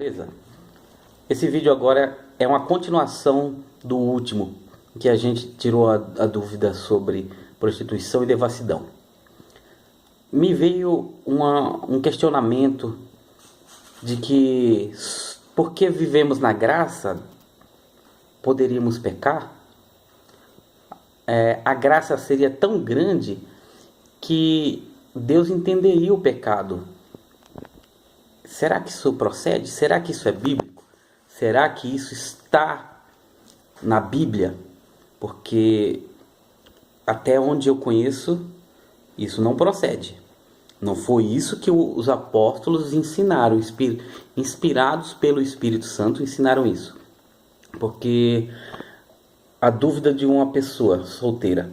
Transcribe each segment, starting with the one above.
Beleza? Esse vídeo agora é uma continuação do último, que a gente tirou a dúvida sobre prostituição e devassidão. Me veio um questionamento de que, porque vivemos na graça, poderíamos pecar? A graça seria tão grande que Deus entenderia o pecado. Será que isso procede? Será que isso é bíblico? Será que isso está na Bíblia? Porque até onde eu conheço, isso não procede. Não foi isso que os apóstolos ensinaram, inspirados pelo Espírito Santo, ensinaram isso. Porque a dúvida de uma pessoa solteira,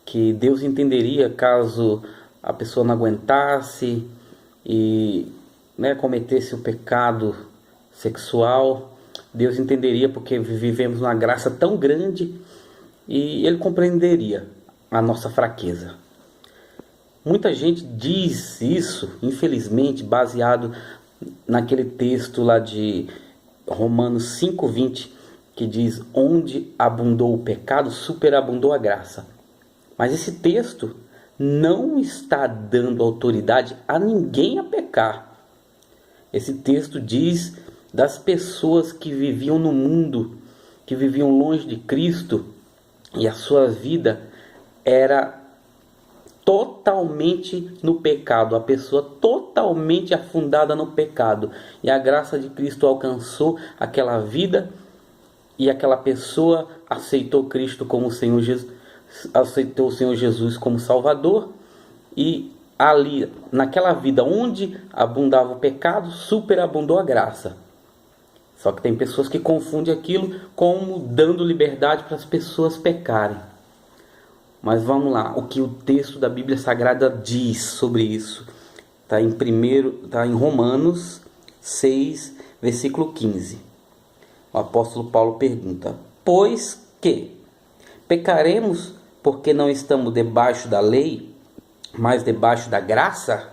que Deus entenderia caso a pessoa não aguentasse e cometesse o pecado sexual, Deus entenderia porque vivemos uma graça tão grande e Ele compreenderia a nossa fraqueza. Muita gente diz isso, infelizmente, baseado naquele texto lá de Romanos 5:20, que diz: onde abundou o pecado, superabundou a graça. Mas esse texto não está dando autoridade a ninguém a pecar. Esse texto diz das pessoas que viviam no mundo, que viviam longe de Cristo, e a sua vida era totalmente no pecado, a pessoa totalmente afundada no pecado, e a graça de Cristo alcançou aquela vida, e aquela pessoa aceitou Cristo como Senhor Jesus, aceitou o Senhor Jesus como Salvador, e ali, naquela vida onde abundava o pecado, superabundou a graça. Só que tem pessoas que confundem aquilo como dando liberdade para as pessoas pecarem. Mas vamos lá, o que o texto da Bíblia Sagrada diz sobre isso. Está em Romanos 6, versículo 15. O apóstolo Paulo pergunta: pois que pecaremos porque não estamos debaixo da lei, mas debaixo da graça?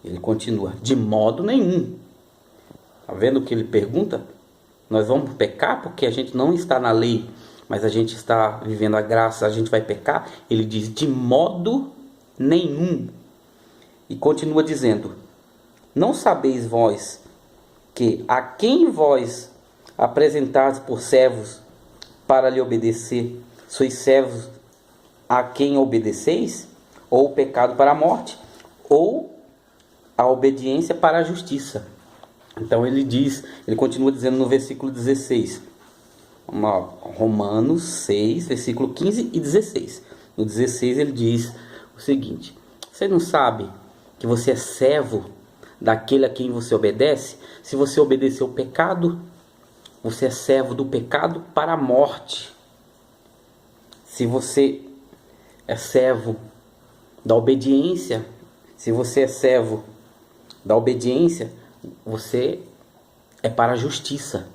Ele continua: de modo nenhum. Está vendo o que ele pergunta? Nós vamos pecar porque a gente não está na lei, mas a gente está vivendo a graça, a gente vai pecar? Ele diz: de modo nenhum. E continua dizendo: não sabeis vós que a quem vós apresentais por servos para lhe obedecer, sois servos a quem obedeceis? Ou o pecado para a morte, ou a obediência para a justiça. Então ele continua dizendo no versículo 16, Romanos 6, versículo 15 e 16. No 16 ele diz o seguinte: você não sabe que você é servo daquele a quem você obedece? Se você obedecer o pecado, você é servo do pecado para a morte. Se você é servo da obediência, se você é servo da obediência, você é para a justiça.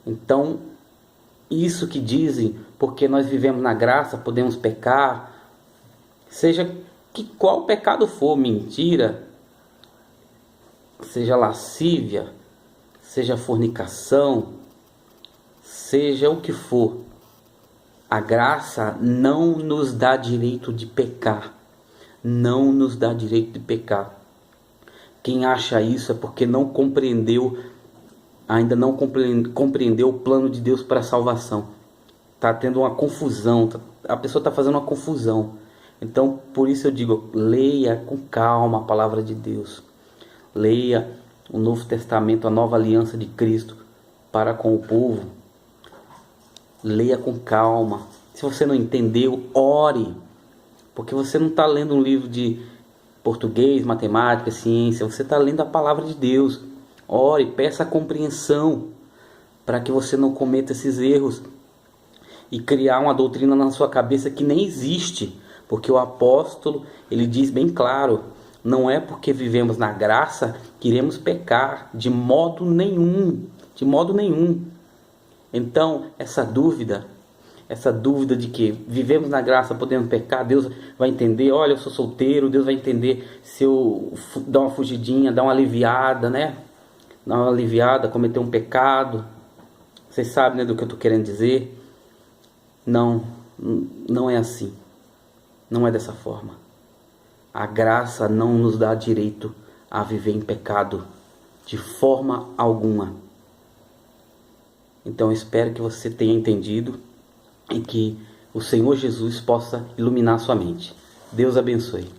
Então, isso que dizem, porque nós vivemos na graça, podemos pecar, seja que qual pecado for, mentira, seja lascívia, seja fornicação, seja o que for, a graça não nos dá direito de pecar. Não nos dá direito de pecar. Quem acha isso é porque não compreendeu, ainda não compreendeu o plano de Deus para a salvação. Está tendo uma confusão, a pessoa está fazendo uma confusão. Então, por isso eu digo, leia com calma a palavra de Deus. Leia o Novo Testamento, a nova aliança de Cristo para com o povo. Leia com calma. Se você não entendeu, ore. Porque você não está lendo um livro de português, matemática, ciência. Você está lendo a palavra de Deus. Ore, peça a compreensão para que você não cometa esses erros e criar uma doutrina na sua cabeça que nem existe. Porque o apóstolo, ele diz bem claro: não é porque vivemos na graça que iremos pecar. De modo nenhum. De modo nenhum. Então, essa dúvida de que vivemos na graça, podemos pecar, Deus vai entender. Olha, eu sou solteiro, Deus vai entender se eu dar uma fugidinha, dar uma aliviada, dar uma aliviada, cometer um pecado. Vocês sabem, né, do que eu estou querendo dizer? Não, não é assim. Não é dessa forma. A graça não nos dá direito a viver em pecado de forma alguma. Então eu espero que você tenha entendido e que o Senhor Jesus possa iluminar sua mente. Deus abençoe.